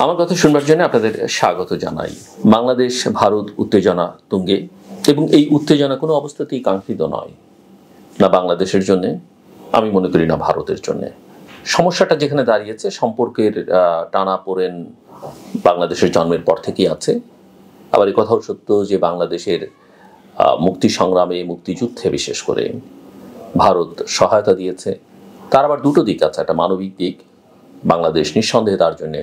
আমার কথা শুনবার জন্য আপনাদের স্বাগত জানাই। বাংলাদেশ ভারত উত্তেজনা তুঙ্গে, এবং এই উত্তেজনা কোনো অবস্থাতেই কাঙ্ক্ষিত নয়, না বাংলাদেশের জন্যে, আমি মনে করি না ভারতের জন্যে। সমস্যাটা যেখানে দাঁড়িয়েছে, সম্পর্কের টানাপোড়েন বাংলাদেশের জন্মের পর থেকেই আছে। আবার এই কথাও সত্য যে বাংলাদেশের মুক্তি সংগ্রামে, মুক্তিযুদ্ধে বিশেষ করে ভারত সহায়তা দিয়েছে। তার আবার দুটো দিক আছে, একটা মানবিক দিক। বাংলাদেশ নিঃসন্দেহে তার জন্যে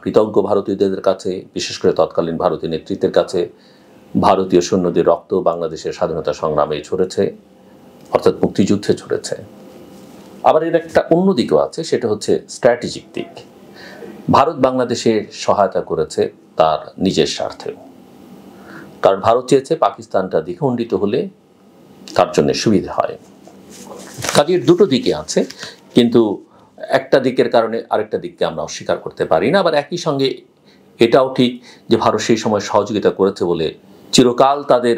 কৃতজ্ঞ ভারতীয়দের কাছে, বিশেষ করে তৎকালীন ভারতীয় নেতৃত্বের কাছে। ভারতীয় সৈন্যদের রক্ত বাংলাদেশের স্বাধীনতা সংগ্রামে ঝরেছে, অর্থাৎ মুক্তিযুদ্ধে ঝরেছে। আবার এর একটা অন্য দিকও আছে, সেটা হচ্ছে স্ট্র্যাটেজিক দিক। ভারত বাংলাদেশে সহায়তা করেছে তার নিজের স্বার্থেও, কারণ ভারত চেয়েছে পাকিস্তানটা দ্বিখণ্ডিত হলে তার জন্য সুবিধা হয়। কাজের দুটো দিকে আছে, কিন্তু একটা দিকের কারণে আরেকটা দিককে আমরা অস্বীকার করতে পারি না। আবার একই সঙ্গে এটাও ঠিক যে ভারত সেই সময় সহযোগিতা করেছে বলে চিরকাল তাদের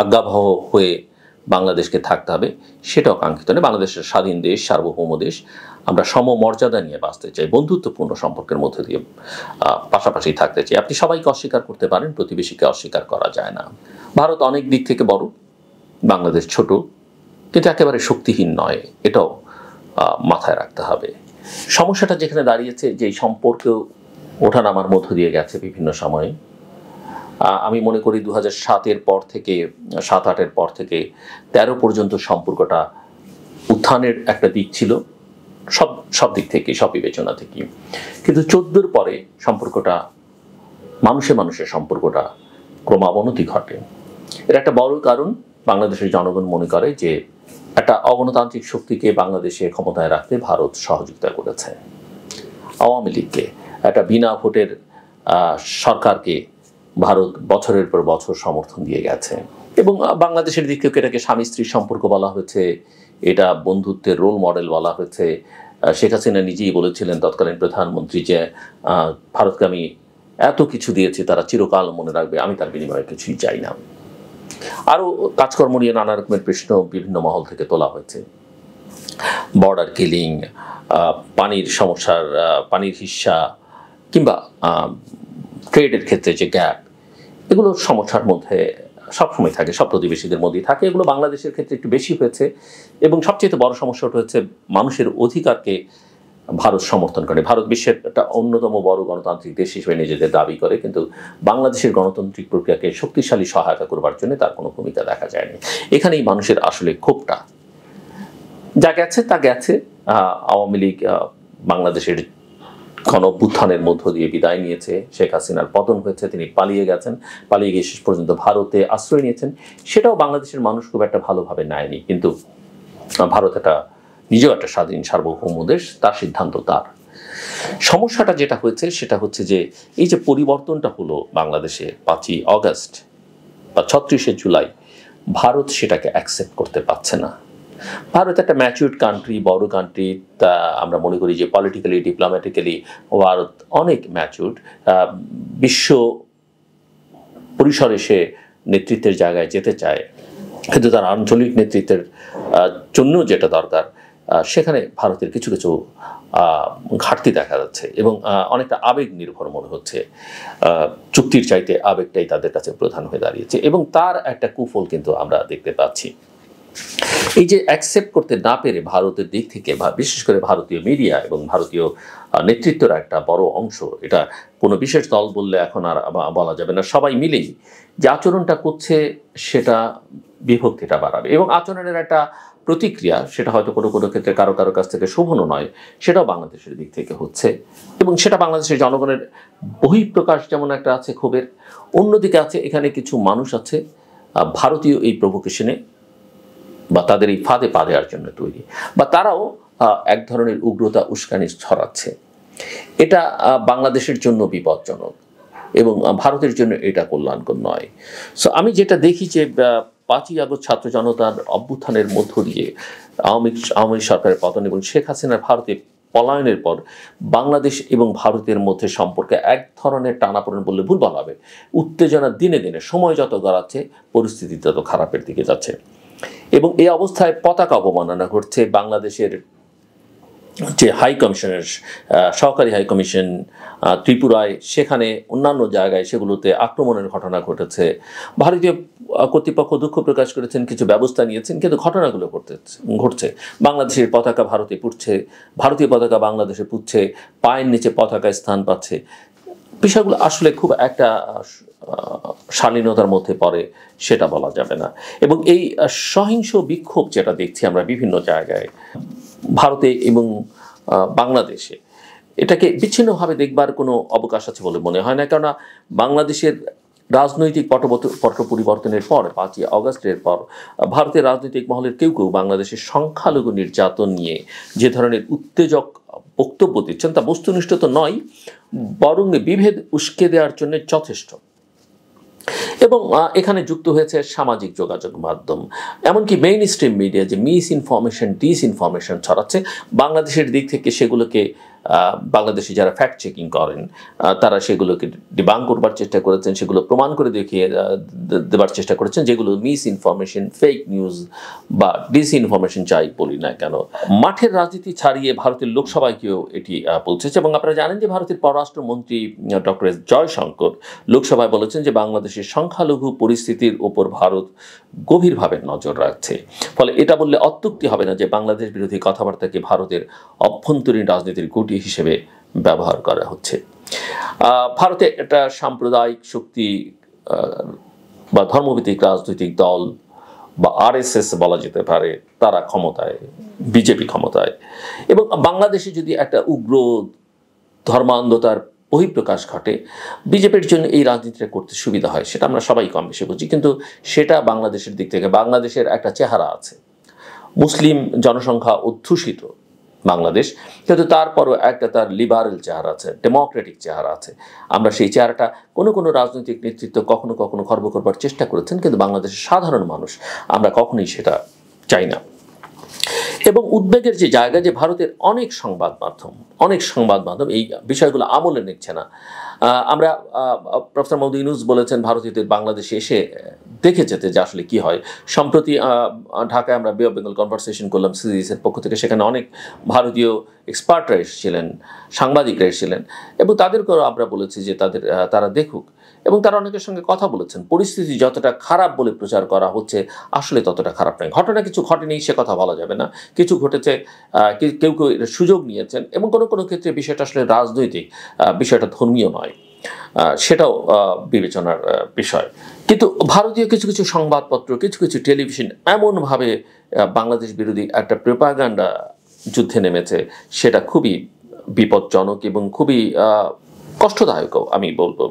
আজ্ঞাবহ হয়ে বাংলাদেশকে থাকতে হবে, সেটাও কাঙ্ক্ষিত নয়। বাংলাদেশের স্বাধীন দেশ, সার্বভৌম দেশ, আমরা সমমর্যাদা নিয়ে বাঁচতে চাই, বন্ধুত্বপূর্ণ সম্পর্কের মধ্যে দিয়ে পাশাপাশি থাকতে চাই। আপনি সবাইকে অস্বীকার করতে পারেন, প্রতিবেশীকে অস্বীকার করা যায় না। ভারত অনেক দিক থেকে বড়, বাংলাদেশ ছোট, কিন্তু একেবারে শক্তিহীন নয়, এটাও মাথায় রাখতে হবে। সমস্যাটা যেখানে দাঁড়িয়েছে, যে সম্পর্ক ওঠানামার মধ্য দিয়ে গেছে বিভিন্ন সময়ে। আমি মনে করি 2007-এর পর থেকে, 7-8-এর পর থেকে 13 পর্যন্ত সম্পর্কটা উত্থানের একটা দিক ছিল, সব দিক থেকে, সব বিবেচনা থেকে। কিন্তু 14-এর পরে সম্পর্কটা, মানুষের সম্পর্কটা ক্রমাবনতি ঘটে। এর একটা বড় কারণ, বাংলাদেশের জনগণ মনে করে যে একটা অগণতান্ত্রিক শক্তিকে বাংলাদেশে ক্ষমতায় রাখতে ভারত সহযোগিতা করেছে। আওয়ামী লীগকে, একটা বিনা ভোটের সরকারকে ভারত বছরের পর বছর সমর্থন দিয়ে গেছে। এবং বাংলাদেশের দিক থেকে এটাকে স্বামী স্ত্রীর সম্পর্ক বলা হয়েছে, এটা বন্ধুত্বের রোল মডেল বলা হয়েছে। শেখ হাসিনা নিজেই বলেছিলেন, তৎকালীন প্রধানমন্ত্রী, যে ভারতকে আমি এত কিছু দিয়েছি, তারা চিরকাল মনে রাখবে, আমি তার বিনিময়ে কিছুই চাই না। আরও কাজকর্ম নিয়ে নানা রকমের প্রশ্ন বিভিন্ন মহল থেকে তোলা হয়েছে। বর্ডার কিলিং, পানির সমস্যার, পানির হিস্যা, কিংবা ট্রেডের ক্ষেত্রে যে গ্যাপ, এগুলো সমস্যার মধ্যে সবসময় থাকে, সব প্রতিবেশীদের মধ্যেই থাকে। এগুলো বাংলাদেশের ক্ষেত্রে একটু বেশি হয়েছে, এবং সবচেয়ে বড় সমস্যাটা হচ্ছে মানুষের অধিকারকে ভারত সমর্থন করে। ভারত বিশ্বের একটা অন্যতম বড় গণতান্ত্রিক দেশ হিসেবে নিজেদের দাবি করে, কিন্তু বাংলাদেশের গণতান্ত্রিক প্রক্রিয়াকে শক্তিশালী সহায়তা করবার জন্য তার কোনো ভূমিকা দেখা যায়নি। এখানেই মানুষের আসলে ক্ষোভটা। যা গেছে তা গেছে। আওয়ামী লীগ বাংলাদেশের গণ-অভ্যুত্থানের মধ্য দিয়ে বিদায় নিয়েছে, শেখ হাসিনার পতন হয়েছে, তিনি পালিয়ে গেছেন, পালিয়ে গিয়ে শেষ পর্যন্ত ভারতে আশ্রয় নিয়েছেন। সেটাও বাংলাদেশের মানুষ খুব একটা ভালোভাবে নেয়নি, কিন্তু ভারত নিজেও একটা স্বাধীন সার্বভৌম দেশ, তার সিদ্ধান্ত তার। সমস্যাটা যেটা হয়েছে সেটা হচ্ছে যে এই যে পরিবর্তনটা হলো বাংলাদেশে 5ই অগাস্ট বা 36শে জুলাই, ভারত সেটাকে অ্যাকসেপ্ট করতে পারছে না। ভারত একটা ম্যাচিউরড কান্ট্রি, বড় কান্ট্রি, তা আমরা মনে করি যে পলিটিক্যালি, ডিপ্লোম্যাটিক্যালি ভারত অনেক ম্যাচিউরড। বিশ্ব পরিসরে সে নেতৃত্বের জায়গায় যেতে চায়, কিন্তু তার আঞ্চলিক নেতৃত্বের জন্য যেটা দরকার, সেখানে ভারতের কিছু কিছু ঘাটতি দেখা যাচ্ছে, এবং অনেকটা আবেগ নির্ভর মনে হচ্ছে। চুক্তির চাইতে আবেগটাই তাদের কাছে প্রধান হয়ে দাঁড়িয়েছে, এবং তার একটা কুফল কিন্তু আমরা দেখতে পাচ্ছি। এই যে অ্যাকসেপ্ট করতে না পেরে ভারতের দিক থেকে, বিশেষ করে ভারতীয় মিডিয়া এবং ভারতীয় নেতৃত্বের একটা বড় অংশ, এটা কোনো বিশেষ দল বললে এখন আর বলা যাবে না, সবাই মিলেই যে আচরণটা করছে, সেটা বিভক্তিটা বাড়াবে। এবং আচরণের একটা প্রতিক্রিয়া, সেটা হয়তো কোনো কোনো ক্ষেত্রে কারো কারো কাছ থেকে শোভনও নয়, সেটাও বাংলাদেশের দিক থেকে হচ্ছে, এবং সেটা বাংলাদেশের জনগণের বহিঃপ্রকাশ যেমন একটা আছে ক্ষোভের, অন্যদিকে আছে এখানে কিছু মানুষ আছে ভারতীয় এই প্রভোকেশনে বা তাদের এই ফাঁদে পা দেওয়ার জন্য তৈরি, বা তারাও এক ধরনের উগ্রতা, উস্কানি ছড়াচ্ছে। এটা বাংলাদেশের জন্য বিপজ্জনক, এবং ভারতের জন্য এটা কল্যাণকর নয়। সো আমি যেটা দেখি যে 5ই আগস্ট ছাত্র জনতার অভ্যুত্থানের মধ্য দিয়ে আওয়ামী সরকারের পতন এবং শেখ হাসিনার ভারতে পলায়নের পর বাংলাদেশ এবং ভারতের মধ্যে সম্পর্কে এক ধরনের টানাপোড়েন বললে ভুল বলা হবে। উত্তেজনা দিনে দিনে, সময় যত গড়াচ্ছে, পরিস্থিতি তত খারাপের দিকে যাচ্ছে। এবং এই অবস্থায় পতাকা অবমাননা ঘটছে, বাংলাদেশের যে হাই কমিশনের সহকারী হাই কমিশন ত্রিপুরায়, সেখানে অন্যান্য জায়গায় সেগুলোতে আক্রমণের ঘটনা ঘটেছে। ভারতীয় কর্তৃপক্ষ দুঃখ প্রকাশ করেছেন, কিছু ব্যবস্থা নিয়েছেন, কিন্তু ঘটনাগুলো ঘটছে। বাংলাদেশের পতাকা ভারতে পুড়ছে, ভারতীয় পতাকা বাংলাদেশে পুড়ছে, পায়ের নিচে পতাকায় স্থান পাচ্ছে। বিষয়গুলো আসলে খুব একটা শালীনতার মধ্যে পড়ে সেটা বলা যাবে না। এবং এই সহিংস বিক্ষোভ যেটা দেখছি আমরা বিভিন্ন জায়গায় ভারতে এবং বাংলাদেশে, এটাকে বিচ্ছিন্নভাবে দেখবার কোনো অবকাশ আছে বলে মনে হয় না। কেননা বাংলাদেশের রাজনৈতিক পট পরিবর্তনের পর 5ই আগস্টের পর ভারতের রাজনৈতিক মহলের কেউ কেউ বাংলাদেশের সংখ্যালঘু নির্যাতন নিয়ে যে ধরনের উত্তেজক বক্তব্য দিচ্ছেন তা বস্তুনিষ্ঠ তো নয়, বরং বিভেদ উস্কে দেওয়ার জন্য যথেষ্ট। এবং এখানে যুক্ত হয়েছে সামাজিক যোগাযোগ মাধ্যম, এমনকি মেইন স্ট্রিম মিডিয়া যে মিস ইনফরমেশন ডিসইনফরমেশন ছড়াচ্ছে, বাংলাদেশের দিক থেকে সেগুলোকে বাংলাদেশে যারা ফ্যাক্ট চেকিং করেন তারা সেগুলোকে ডিবাঙ্ক করবার চেষ্টা করেছেন, সেগুলো প্রমাণ করে দেখিয়ে দেবার চেষ্টা করেছেন, যেগুলো মিস ইনফরমেশন, ফেক নিউজ বা ডিসইনফরমেশন চাই বলি না কেন। মাঠের রাজনীতি ছাড়িয়ে ভারতের লোকসভাকেও এটি পৌঁছেছে। এবং আপনারা জানেন যে ভারতের পররাষ্ট্রমন্ত্রী ডক্টর এস জয়শঙ্কর লোকসভায় বলেছেন যে বাংলাদেশের সংখ্যালঘু পরিস্থিতির ওপর ভারত গভীরভাবে নজর রাখছে। ফলে এটা বললে অত্যুক্তি হবে না যে বাংলাদেশ বিরোধী কথাবার্তাকে ভারতের অভ্যন্তরীণ রাজনীতির গুটি হিসেবে ব্যবহার করা হচ্ছে। ভারতে একটা সাম্প্রদায়িক শক্তি বা ধর্মভিত্তিক রাজনৈতিক দল বা আরএসএস বলা যেতে পারে, তারা ক্ষমতায়, বিজেপি ক্ষমতায়। এবং বাংলাদেশে যদি একটা উগ্র ধর্মান্ধতার বহিঃপ্রকাশ ঘটে, বিজেপির জন্য এই রাজনীতিটা করতে সুবিধা হয়, সেটা আমরা সবাই কম বেশি বুঝি। কিন্তু সেটা বাংলাদেশের দিক থেকে, বাংলাদেশের একটা চেহারা আছে, মুসলিম জনসংখ্যা অধ্যুষিত বাংলাদেশ, কিন্তু তারপরও একটা তার লিবারেল চেহারা আছে, ডেমোক্রেটিক চেহারা আছে। আমরা সেই চেহারাটা কোনো রাজনৈতিক নেতৃত্ব কখনো কখনো খর্ব করবার চেষ্টা করেছেন, কিন্তু বাংলাদেশের সাধারণ মানুষ আমরা কখনোই সেটা চাই না। এবং উদ্বেগের যে জায়গা, যে ভারতের অনেক সংবাদ মাধ্যম এই বিষয়গুলো আমলে নিচ্ছে না। আমরা প্রফেসর মোহাম্মদ ইউনূস বলেছেন ভারতীয়দের বাংলাদেশে এসে দেখে যেতে যে আসলে কী হয়। সম্প্রতি ঢাকায় আমরা বে অফ বেঙ্গল কনভারসেশন করলাম সিজিএসের পক্ষ থেকে, সেখানে অনেক ভারতীয় এক্সপার্টরা এসেছিলেন, সাংবাদিকরা এসেছিলেন, এবং তাদেরকেও আমরা বলেছি যে তারা দেখুক। এবং তারা অনেকের সঙ্গে কথা বলেছেন, পরিস্থিতি যতটা খারাপ বলে প্রচার করা হচ্ছে আসলে ততটা খারাপ নয়। ঘটনা কিছু ঘটেনি সে কথা বলা যাবে না, কিছু ঘটেছে, কেউ সুযোগ নিয়েছেন, এবং কোনো ক্ষেত্রে বিষয়টা আসলে রাজনৈতিক, বিষয়টা ধর্মীয় নয়, সেটাও বিবেচনার বিষয়। কিন্তু ভারতীয় কিছু সংবাদপত্র, কিছু টেলিভিশন এমনভাবে বাংলাদেশ বিরোধী একটা প্রোপাগান্ডা যুদ্ধে নেমেছে, সেটা খুবই বিপজ্জনক এবং খুবই কষ্টদায়কও আমি বলবো।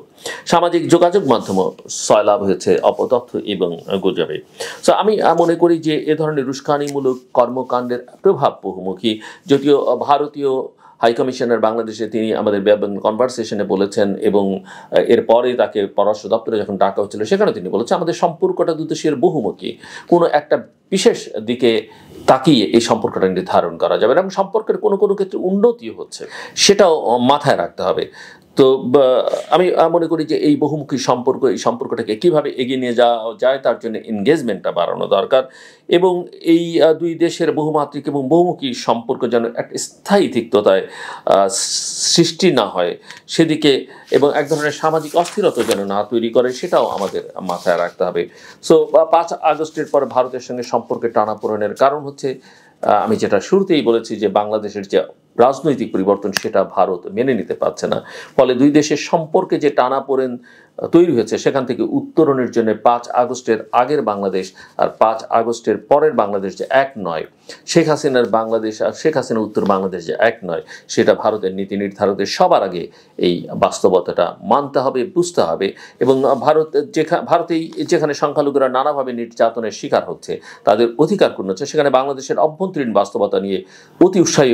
সামাজিক যোগাযোগ মাধ্যমও সয়লাভ হয়েছে অপতথ্য এবং গুজবে। সো আমি মনে করি যে এ ধরনের উস্কানিমূলক কর্মকাণ্ডের প্রভাব বহুমুখী। যদিও ভারতীয় হাইকমিশনার বাংলাদেশে তিনি আমাদের কনভারসেশনে বলেছেন, এবং এরপরে তাকে পররাষ্ট্র দপ্তরে যখন ডাকা হচ্ছিল সেখানে তিনি বলেছেন আমাদের সম্পর্কটা দুদেশের বহুমুখী, কোনো একটা বিশেষ দিকে তাকিয়ে এই সম্পর্কটা নির্ধারণ করা যাবে না, এবং সম্পর্কের কোনো ক্ষেত্রে উন্নতিও হচ্ছে, সেটাও মাথায় রাখতে হবে। তো আমি মনে করি যে এই বহুমুখী এই সম্পর্কটাকে কীভাবে এগিয়ে নিয়ে যাওয়া যায় তার জন্য এনগেজমেন্টটা বাড়ানো দরকার, এবং এই দুই দেশের বহুমাত্রিক এবং বহুমুখী সম্পর্ক যেন একটা স্থায়ী তিক্ততায় সৃষ্টি না হয় সেদিকে, এবং এক ধরনের সামাজিক অস্থিরতা যেন না তৈরি করে, সেটাও আমাদের মাথায় রাখতে হবে। সো 5 আগস্টের পর ভারতের সঙ্গে সম্পর্কের টানাপোড়েনের কারণ হচ্ছে, আমি যেটা শুরুতেই বলেছি, যে বাংলাদেশের যে রাজনৈতিক পরিবর্তন সেটা ভারত মেনে নিতে পারছে না। ফলে দুই দেশের সম্পর্কে যে টানাপোড়েন তৈরি হয়েছে, সেখান থেকে উত্তরণের জন্য 5 আগস্টের আগের বাংলাদেশ আর 5 আগস্টের পরের বাংলাদেশ যে এক নয়, শেখ হাসিনার বাংলাদেশ আর শেখ হাসিনার উত্তর বাংলাদেশ যে এক নয়, সেটা ভারতের নীতি নির্ধারকদের সবার আগে এই বাস্তবতাটা মানতে হবে, বুঝতে হবে। এবং ভারতেই যেখানে সংখ্যালঘুরা নানাভাবে নির্যাতনের শিকার হচ্ছে, তাদের অধিকার ক্ষুণ্ণ হচ্ছে, সেখানে বাংলাদেশের অভ্যন্তরীণ বাস্তবতা নিয়ে অতি উৎসাহী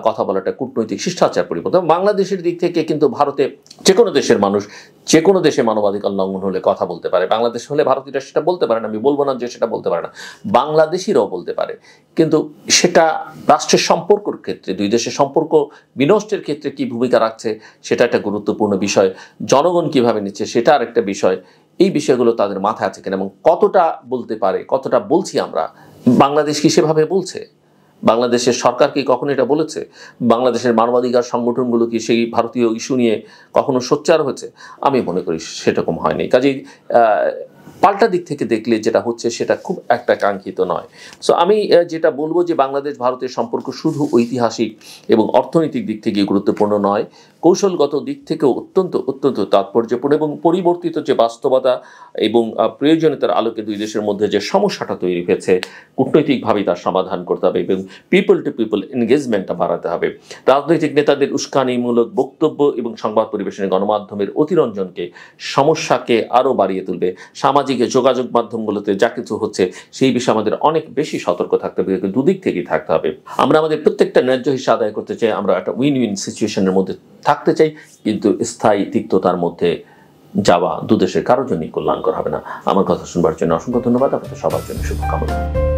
কথা বলাটা কূটনৈতিক শিষ্টাচার পরিবর্তন। বাংলাদেশের দিক থেকে কিন্তু ভারতে যে কোনো দেশের মানুষ যে কোনো দেশে মানবাধিকার লঙ্ঘন হলে কথা বলতে পারে, বাংলাদেশ হলে ভারতীয়রা সেটা বলতে পারে না, আমি বলবো না যে সেটা বলতে পারে না, বাংলাদেশিরাও বলতে পারে। কিন্তু সেটা রাষ্ট্রের সম্পর্কের ক্ষেত্রে, দুই দেশের সম্পর্ক বিনষ্টের ক্ষেত্রে কী ভূমিকা রাখছে সেটা একটা গুরুত্বপূর্ণ বিষয়। জনগণ কীভাবে নিচ্ছে সেটা আরেকটা বিষয়। এই বিষয়গুলো তাদের মাথায় আছে কিনা, এবং কতটা বলতে পারে, কতটা বলছি আমরা, বাংলাদেশ কি সেভাবে বলছে? বাংলাদেশের সরকার কি কখনো এটা বলেছে? বাংলাদেশের মানবাধিকার সংগঠনগুলো কি সেই ভারতীয় ইস্যু নিয়ে কখনো সোচ্চার হয়েছে? আমি মনে করি সেরকম হয়নি। কাজেই পাল্টা দিক থেকে দেখলে যেটা হচ্ছে সেটা খুব একটা কাঙ্ক্ষিত নয়। সো আমি যেটা বলবো যে বাংলাদেশ ভারতের সম্পর্ক শুধু ঐতিহাসিক এবং অর্থনৈতিক দিক থেকে গুরুত্বপূর্ণ নয়, কৌশলগত দিক থেকেও অত্যন্ত অত্যন্ত তাৎপর্যপূর্ণ এবং পরিবর্তিত যে বাস্তবতা এবং প্রয়োজনীয়তার আলোকে দুই দেশের মধ্যে যে সমস্যাটা তৈরি হয়েছে কূটনৈতিকভাবেই তার সমাধান করতে হবে এবং পিপল টু পিপল এনগেজমেন্টটা বাড়াতে হবে। রাজনৈতিক নেতাদের উস্কানিমূলক বক্তব্য এবং সংবাদ পরিবেশনের গণমাধ্যমের অতিরঞ্জনকে সমস্যাকে আরও বাড়িয়ে তুলবে। সামাজিক যোগাযোগ মাধ্যমগুলোতে যা কিছু হচ্ছে সেই বিষয়ে আমাদের অনেক বেশি সতর্ক থাকতে হবে, দুদিক থেকেই থাকতে হবে। আমরা আমাদের প্রত্যেকটা ন্যায্য হিসা আদায় করতে চাই, আমরা একটা উইন উইন সিচুয়েশনের মধ্যে থাকতে চাই, কিন্তু স্থায়ী তিক্ততার মধ্যে যাওয়া দুদেশের কারোর জন্যই কল্যাণকর হবে না। আমার কথা শুনবার জন্য অসংখ্য ধন্যবাদ। আপনাদের সবার জন্য শুভকামনা।